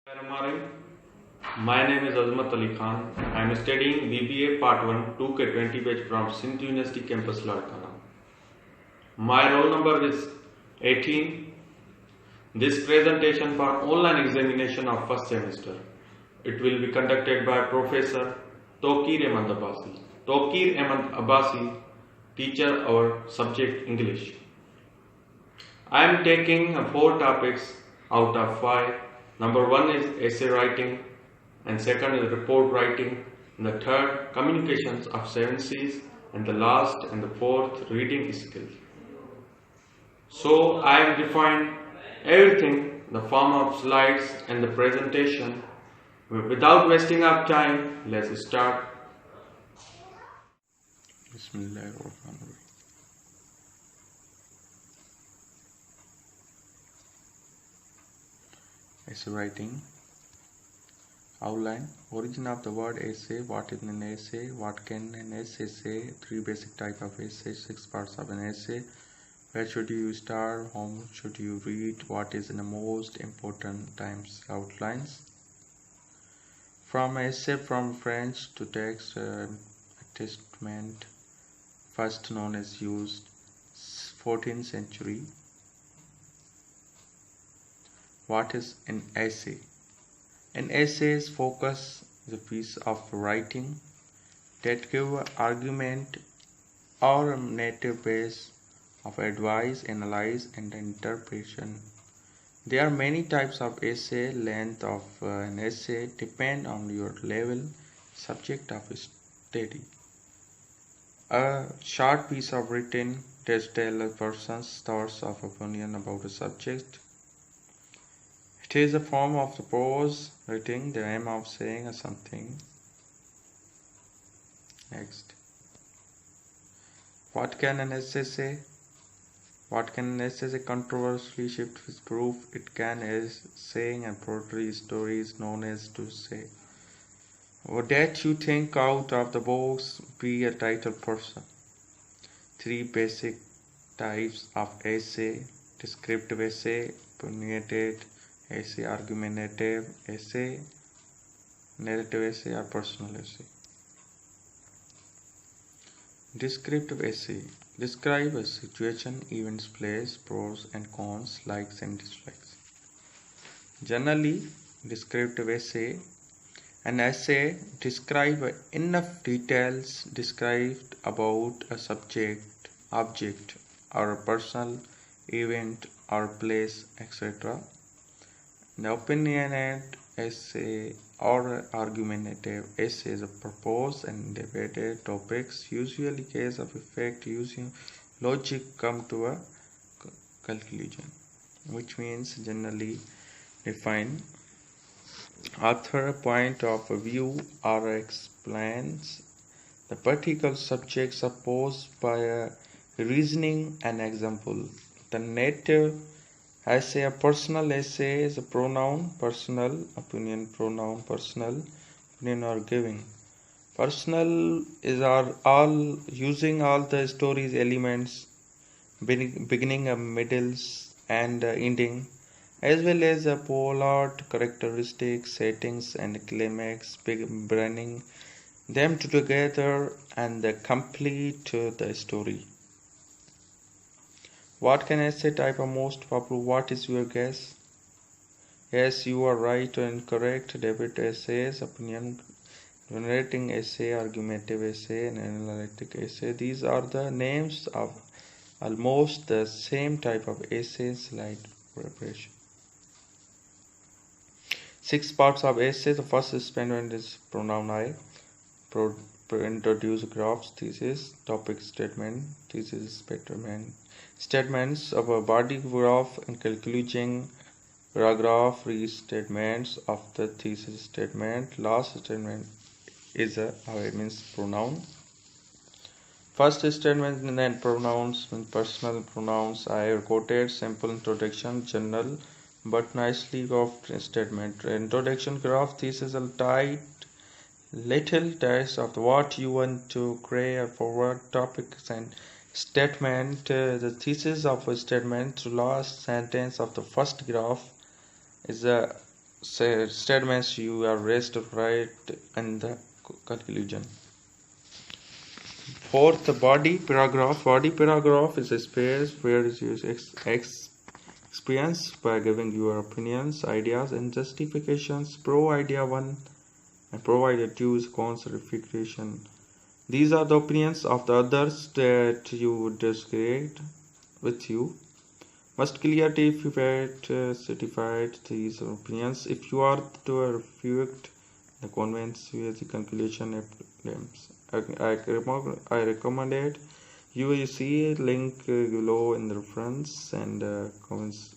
Bismillahirrahmanirrahim. My name is Azmat Ali Khan. I am studying BBA Part 1 2K20 batch from Sindh University campus Ladkana. My roll number is 18. This presentation for online examination of first semester. It will be conducted by Professor Tokir Ahmad Abbasi. Tokir Ahmad Abbasi, teacher our subject English. I am taking 4 topics out of 5. Number 1 is essay writing, and second is report writing, and the third communications of 7 C's, and the last and the fourth reading skills. So I have defined everything in the form of slides and the presentation. Without wasting our time, let's start. Bismillahirrahmanirrahim. Essay writing. Outline. Origin of the word essay. What is an essay? What can an essay say? 3 basic types of essay. 6 parts of an essay. Where should you start? How should you read? What is the most important times? Outlines. From essay from French to text attachment. First known as used 14th century. What is an essay? An essay's focus is a piece of writing that gives an argument or a narrative base of advice, analysis, and interpretation. There are many types of essay. Length of an essay depend on your level, subject of study. A short piece of written that tells a person's thoughts of opinion about a subject. It is a form of the prose writing, the aim of saying something. Next. What can an essay say? What can an essay say? Controversially shift with proof. It can as saying and poetry stories known as to say. Or that you think out of the box, be a title person. 3 basic types of essay: descriptive essay, opinionated essay, argumentative essay, narrative essay, or personal essay. Descriptive essay. Describe a situation, events, place, pros and cons, likes and dislikes. Generally, descriptive essay. An essay describes enough details described about a subject, object, or a personal event or place, etc. The opinionated essay or argumentative essay is a proposed and debated topics, usually case of effect, using logic come to a conclusion, which means generally define. Author point of view or explains the particular subject supposed by a reasoning and example. The narrative essay, a personal essay, is a pronoun personal, opinion pronoun personal, opinion or giving. Personal is all using all the story's elements, beginning, middles and ending, as well as a plot, characteristics, settings and climax, bringing them together and complete the story. What can essay type are most popular? What is your guess? Yes, you are right and correct. Debate essays, opinion generating essay, argumentative essay, and analytic essay. These are the names of almost the same type of essays like preparation. 6 parts of essay. The first statement is pronoun I. Introduce graphs, thesis, topic statement, thesis statement. Statements of a body graph and concluding paragraph, restatements of the thesis statement. Last statement is means pronoun. First statement and then pronouns and personal pronouns. I quoted simple introduction, general but nicely graphed statement. Introduction graph, thesis are tight little text of what you want to create forward topics and statement. The thesis of a statement. The last sentence of the first graph is a statements you are raised to write in the conclusion. Fourth, the body paragraph. Body paragraph is a space where you experience by giving your opinions, ideas, and justifications. Pro idea 1 and pro idea 2 is cons refutation. These are the opinions of the others that you would disagree with you. Must clearly evaluate certified these opinions. If you are to refute the convince with the conclusion claims. I recommended you see link below in the reference and comments.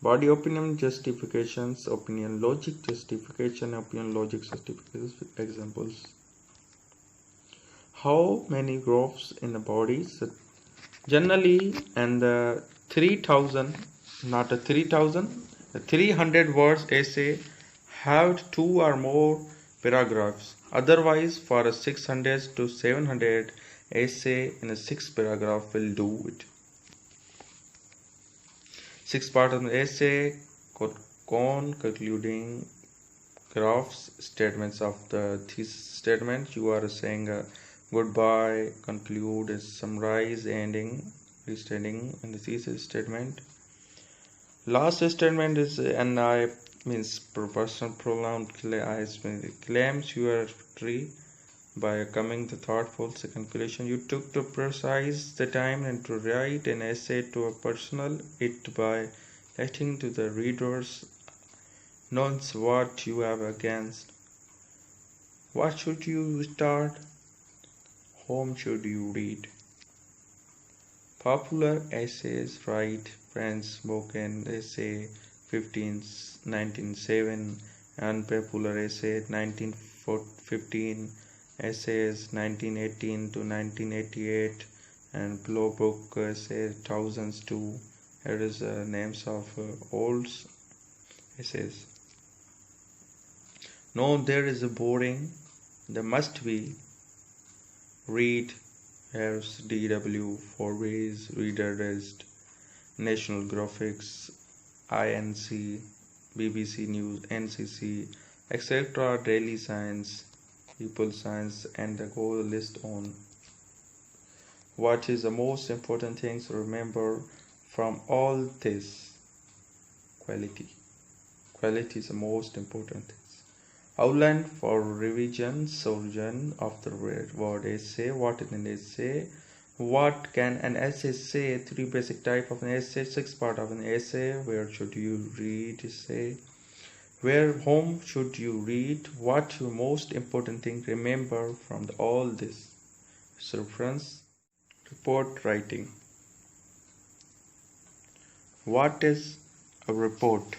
Body opinion justifications, opinion logic justification, opinion logic justifications with examples. How many graphs in the body? Generally, and the 3000, not a 3000, the 300 words essay have 2 or more paragraphs. Otherwise, for a 600 to 700 essay in a 6 paragraph will do it. 6 part of the essay, concluding graphs, statements of the thesis statement. You are saying goodbye, conclude, summarize, ending, restating in the thesis statement. Last statement is NI means personal pronoun claims your victory by coming to thoughtful conclusion. You took to precise the time and to write an essay to a personal it by letting to the readers know what you have against. What should you start? Whom should you read? Popular essays write French spoken essay 1907, unpopular essay 1915, essays 1918 to 1988, and blow book essay 1002. Here is names of old essays. No, there is a boring. There must be. Read, here's DW, Fourways, Readerist, National Graphics, INC, BBC News, NCC, etc. Daily Science, People Science, and the go list on. What is the most important things to remember from all this? Quality. Quality is the most important thing. Outline for revision, origin of the word essay. What is an essay? What can an essay say? 3 basic type of an essay, 6 part of an essay. Where should you read essay? Whom should you read? What your most important thing remember from all this? Reference. Report writing. What is a report?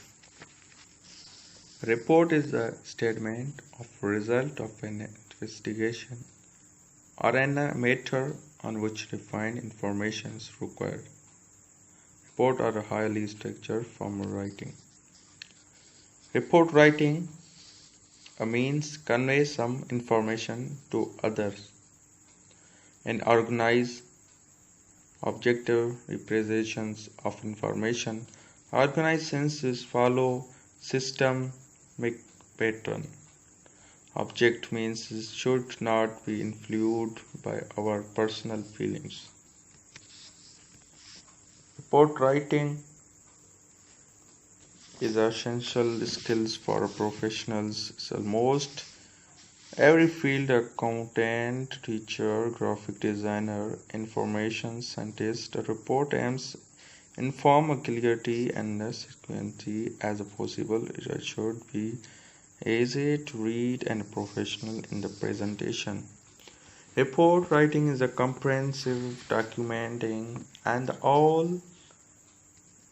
Report is a statement of result of an investigation or a matter on which defined information is required. Report are a highly structured form of writing. Report writing means convey some information to others and organize objective representations of information. Organized senses follow system pattern. Object means it should not be influenced by our personal feelings. Report writing is essential skills for professionals. It's almost every field: accountant, teacher, graphic designer, information scientist. A report aims inform clarity and sequentiality as possible. It should be easy to read and professional in the presentation. Report writing is a comprehensive documenting and all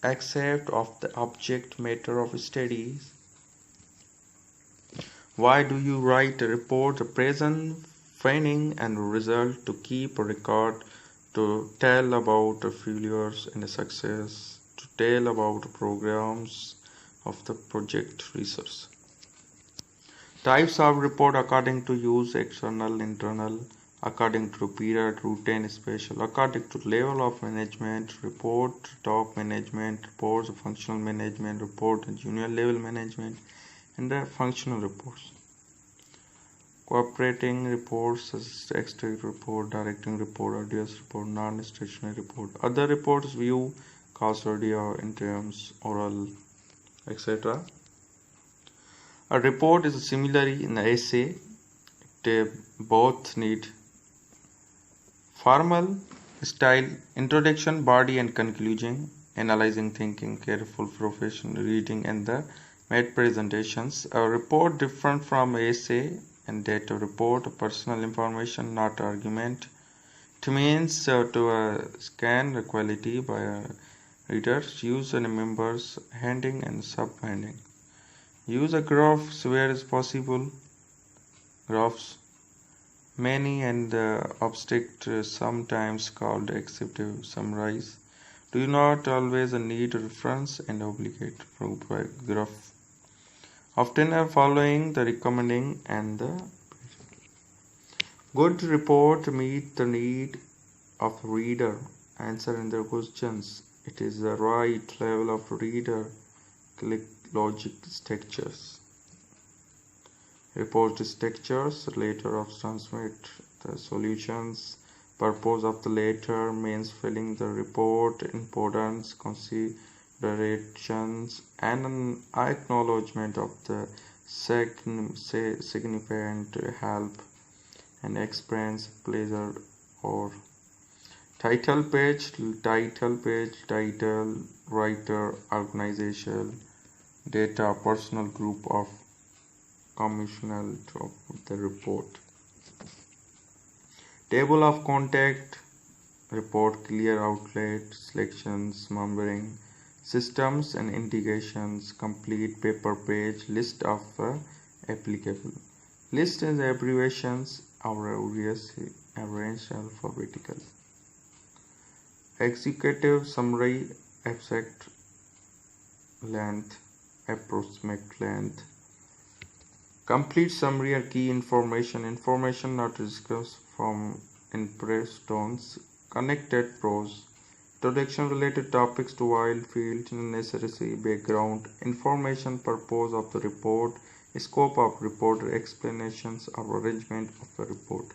except of the object matter of studies. Why do you write a report? The present, finding and result, to keep a record, to tell about the failures and the success, to tell about the programs of the project research. Types of report according to use: external, internal, according to period, routine, special, according to level of management, report, top management, reports, functional management, report, junior level management, and the functional reports. Cooperating reports, such as extract report, directing report, arduous report, non-stationary report. Other reports view, custodial, interims, oral, etc. A report is similarly in the essay. They both need formal style, introduction, body and conclusion, analyzing, thinking, careful, professional reading, and the made presentations. A report different from essay and data report, personal information, not argument. It means to scan the quality by readers, use and members, handing and sub-handing. Use a graphs where is possible. Graphs, many and abstract, sometimes called executive summarize, do not always need reference and obligate graph. Often following the recommending and the good report meet the need of reader, answering their questions. It is the right level of reader, click logic structures. Report structures, later of transmit the solutions. Purpose of the later means filling the report, importance, considerations, and an acknowledgement of the significant help and experience, pleasure, or title page, title, writer, organization, data, personal group of commissional of the report. Table of contact, report, clear outlet, selections, numbering, systems and integrations, complete paper page, list of applicable. List and abbreviations are arranged alphabetically. Executive summary, abstract length, approximate length. Complete summary or key information not discussed from impressed tones, connected prose, introduction related topics to wild field, necessary background, information, purpose of the report, scope of report, explanations or arrangement of the report.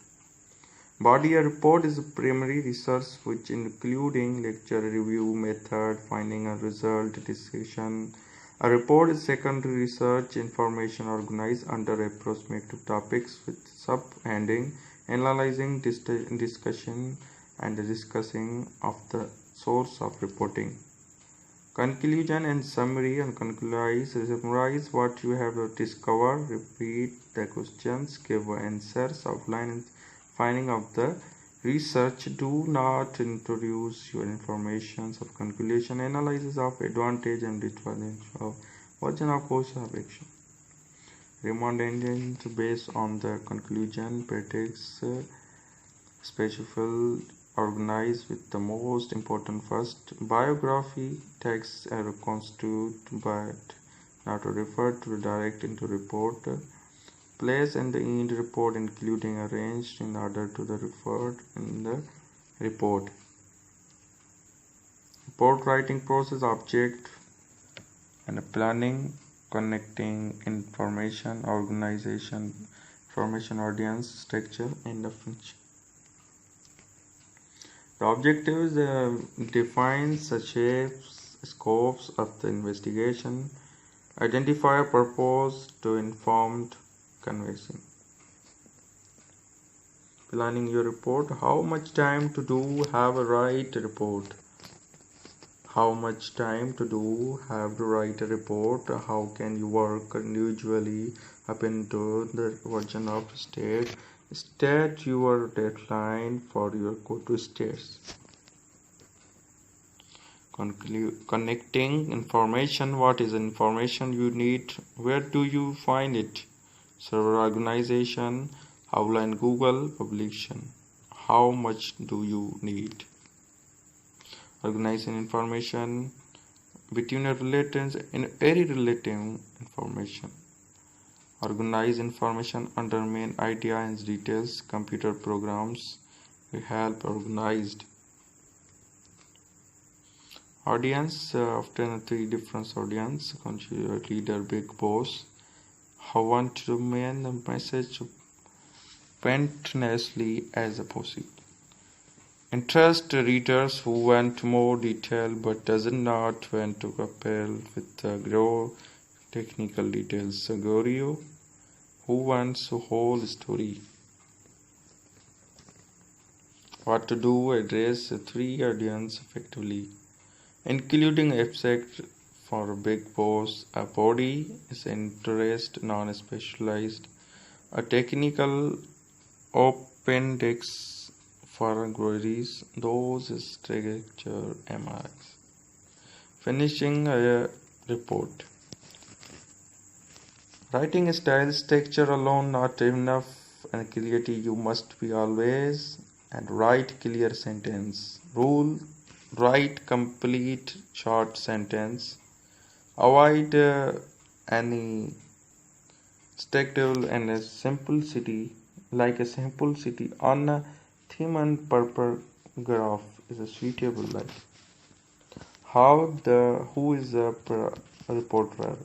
Body a report is a primary research which including lecture, review, method, finding a result, discussion. A report is secondary research information organized under approximate topics with sub-heading, analyzing, discussion, and discussing of the source of reporting. Conclusion and summary and summarize what you have discovered, repeat the questions, give answers, outline and finding of the research. Do not introduce your informations of conclusion, analysis of advantage and disadvantage of version of course of action. Recommendation based on the conclusion, predicts special organized with the most important first. Biography texts are constituted but not referred to direct into report. Place and the end report including arranged in order to the referred in the report. Report writing process, object and planning, connecting information, organization, information, audience, structure and the function. The objectives define the shapes, scopes of the investigation, identify a purpose to informed conversing. Planning your report. How much time to do have a write a report? How much time to do have to write a report? How can you work individually up into the version of state? State your deadline for your go-to states. Connecting information. What is information you need? Where do you find it? Server organization, outline Google, publication. How much do you need? Organizing information between a relative and very relative information. organize information under main idea and details. Computer programs will help organized. Audience, often three different audience, leader, big boss. How want to main the message painlessly as possible. Interest readers who want more detail but does not want to appeal with the grow technical details. Gorio who wants a whole story. What to do address three audience effectively, including abstract for a big boss, a body is interest non-specialized, a technical appendix for queries, those is structure MRs. Finishing a report. Writing style structure alone not enough, and clarity you must be always and write clear sentence. Rule: write complete short sentence. Avoid any structural and a simplicity, like a simplicity on a theme and paragraph is a suitable like. Who is a reporter?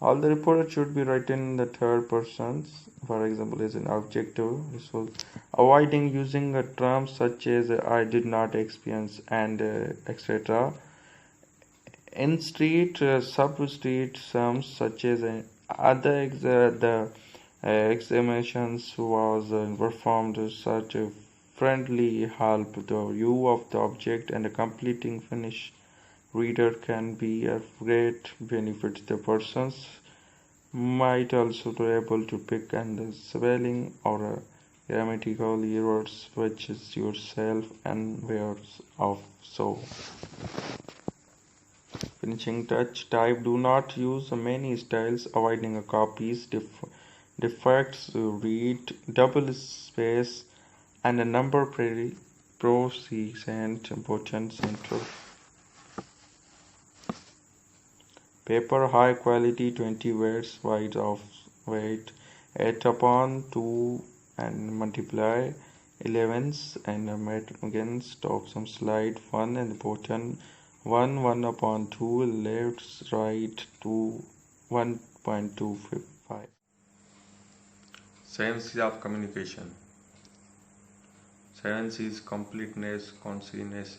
All the reports should be written in the third persons. For example, is an objective. So, avoiding using a term such as I did not experience and etc. In street, sub-street terms such as the examinations was performed such a friendly help the view of the object and a completing finish reader can be of great benefit. The persons might also be able to pick and the spelling or grammatical errors which is yourself and wares of so. Finishing touch. Type. Do not use many styles, avoiding a copies, defects, read, double space, and a number procent important center. Paper high quality 20 words wide of weight 8 upon 2 and multiply 11s and again stop some slide 1 and bottom 1 upon 2 left right 2 1.255. Seven C's of communication. 7 C's: completeness, conciseness,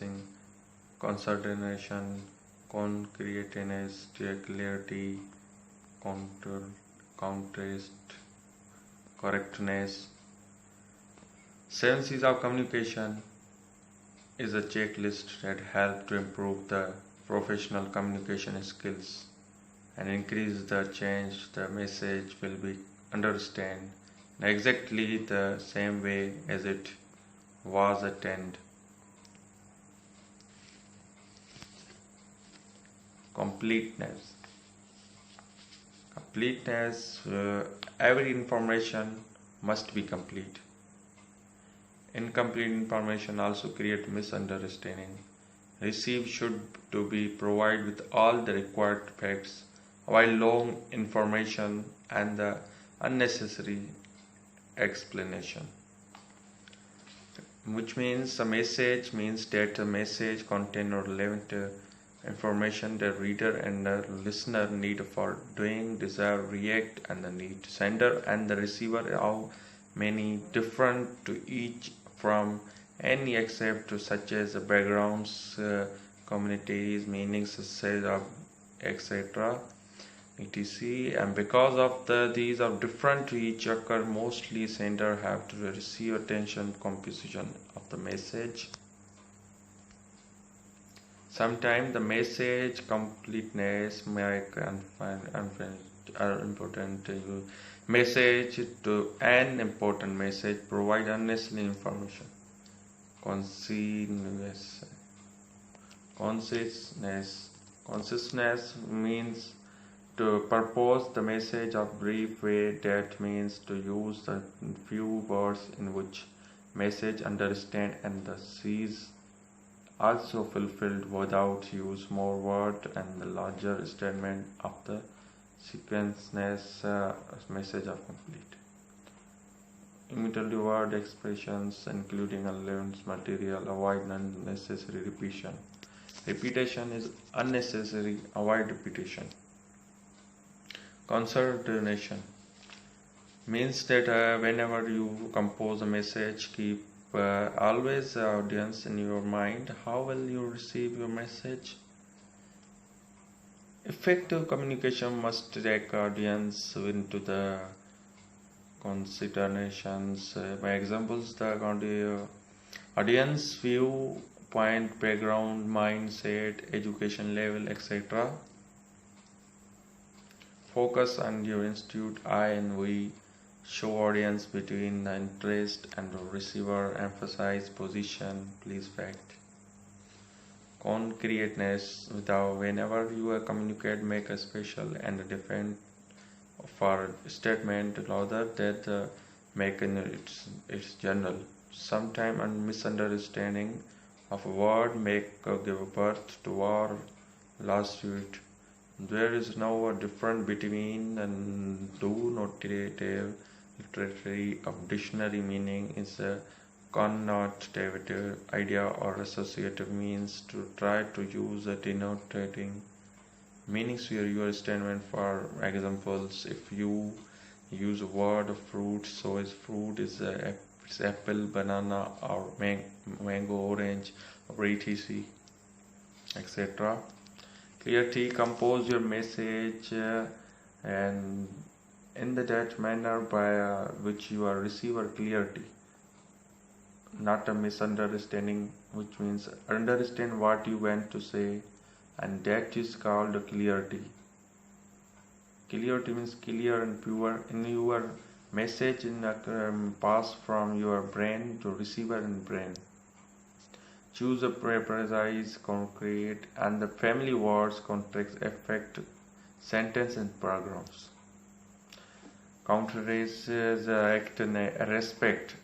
concertation, concreteness, clarity, contrast, correctness. 7 C's of communication is a checklist that helps to improve the professional communication skills and increase the change the message will be understood in exactly the same way as it was attended. Completeness. Every information must be complete. Incomplete information also create misunderstanding. Receive should to be provided with all the required facts, while long information and the unnecessary explanation. Which means a message means that a message contains relevant information the reader and the listener need for doing, desire, react, and the need. Sender and the receiver are many different to each from any except to such as backgrounds, communities, meanings, etc. etc. And because of these are different to each occur, mostly sender have to receive attention composition of the message. Sometimes the message completeness make are important to you. Message to an important message provide unnecessary information. Consciousness means to purpose the message of brief way. That means to use the few words in which message understand and the sees also fulfilled without use more word and the larger statement of the sequenceless message are complete. Immediately word expressions including unlearned material, avoid unnecessary repetition. Repetition is unnecessary, avoid repetition. Concertation means that whenever you compose a message, keep always the audience in your mind. How will you receive your message? Effective communication must take audience into the considerations. By examples, the audience view, point, background, mindset, education level, etc. Focus on your institute. I and we show audience between the interest and the receiver. Emphasize position, please fact. Concreteness. Without whenever you communicate, make a special and a different for statement rather than make its general. Sometimes a misunderstanding of a word give birth to war lawsuit. There is now a difference between and denotative literary of dictionary meaning is a connotative idea or associative means to try to use a denotating meanings here. Your statement, for examples, if you use a word of fruit, so is fruit is it's apple, banana, or mango, orange, or etc. etc. Clarity. Compose your message and in that manner by which you are receiver clarity, not a misunderstanding, which means understand what you want to say, and that is called clarity. Clarity means clear and pure in your message in pass from your brain to receiver and brain. Choose a precise, concrete, and the family words, context, effect, sentence, and paragraphs. Counterphrase act in respect.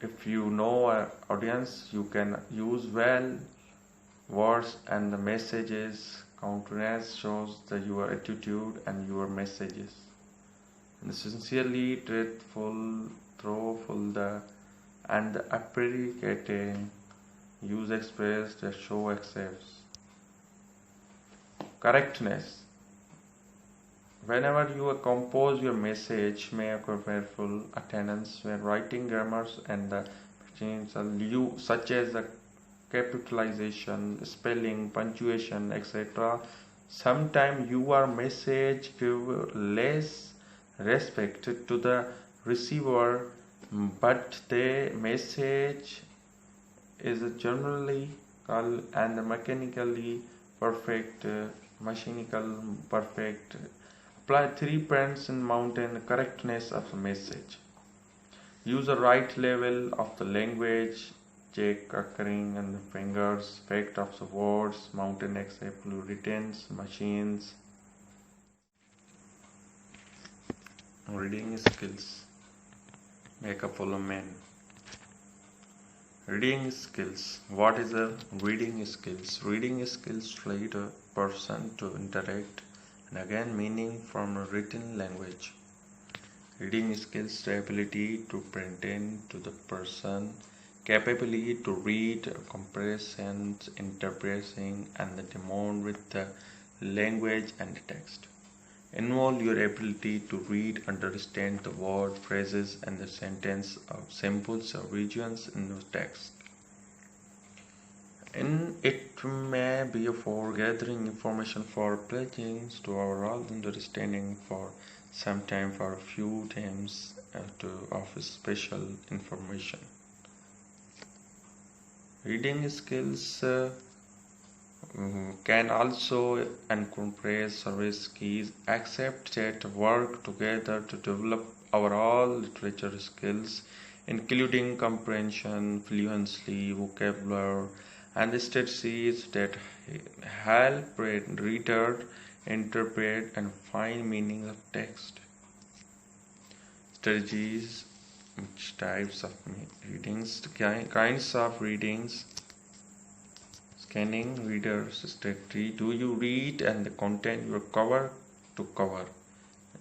If you know an audience, you can use well words and the messages. Countenance shows your attitude and your messages. And sincerely, truthful, truthful, and appreciating. Use express that show accepts. Correctness. Whenever you compose your message, make careful attendance when writing grammars and the such as the capitalization, spelling, punctuation, etc. Sometimes your message give less respect to the receiver, but the message is generally and mechanically perfect, mechanical perfect. Apply 3 points in mountain correctness of the message. Use the right level of the language, check occurring and the fingers, fact of the words, mountain except written machines. Reading skills. Make a follow man. Reading skills. What is a reading skills? Reading skills lead a person to interact and again meaning from a written language. Reading skills the ability to pretend to the person capability to read, comprehension, interpreting, and the demand with the language and the text. Involve your ability to read, understand the word, phrases, and the sentence of symbols or regions in the text. And it may be for gathering information for pledging to overall understanding for some time for a few times of special information. Reading skills can also encompass service keys except that work together to develop overall literature skills including comprehension, fluency, vocabulary, and the strategies that help reader interpret and find meaning of text. Strategies, which types of readings, kinds of readings. Scanning readers strategy. Do you read and the content your cover to cover?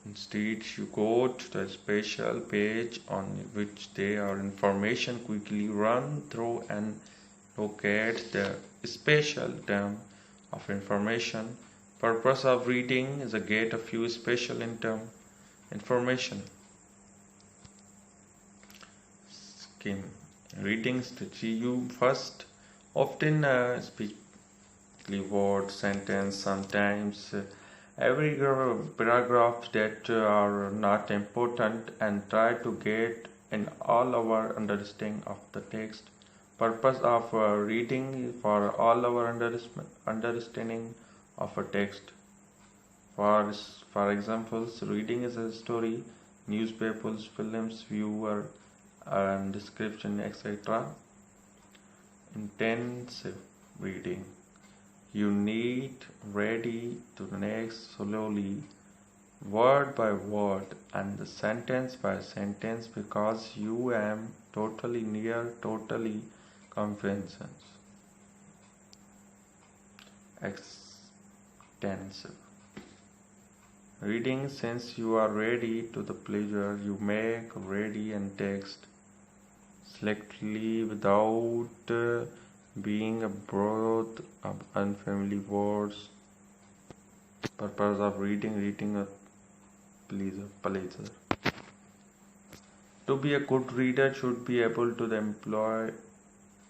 Instead, you go to the special page on which there are information. Quickly run through and locate the special term of information. Purpose of reading is to get a few special information. Scheme. Reading strategy. You first often speak word, sentence, sometimes every paragraph that are not important, and try to get in all our understanding of the text. Purpose of reading for all our understanding of a text. For examples, reading is a story, newspapers, films, viewer, and description, etc. Intensive reading. You need ready to the next slowly, word by word and sentence by sentence, because you am totally near totally comprehension. Extensive reading. Since you are ready to the pleasure, you make ready and text selectively without being a broad of unfamiliar words. Purpose of reading a pleasure. To be a good reader, should be able to employ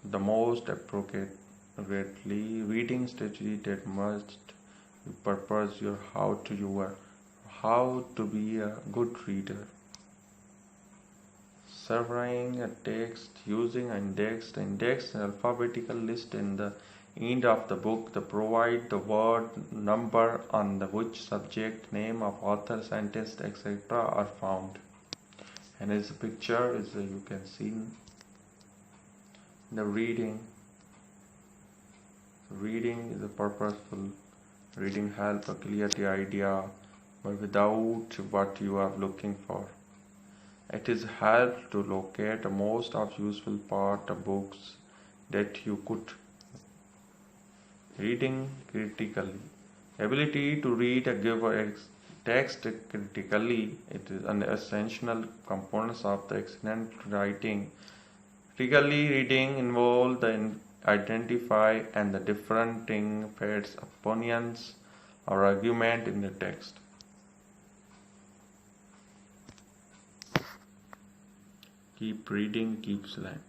the most appropriately reading strategy that must purpose your how to be a good reader. Surveying a text using index alphabetical list in the end of the book to provide the word number on the which subject, name of author, sentence, etc. are found. And as a picture is you can see the reading. Reading is a purposeful. Reading helps to clear the idea, but without what you are looking for. It is help to locate the most of useful part of books that you could. Reading critically. Ability to read a given text critically. It is an essential component of the excellent writing. Critically reading involves the identify and the differing facts, opinions, or argument in the text. Keep reading, keeps learning.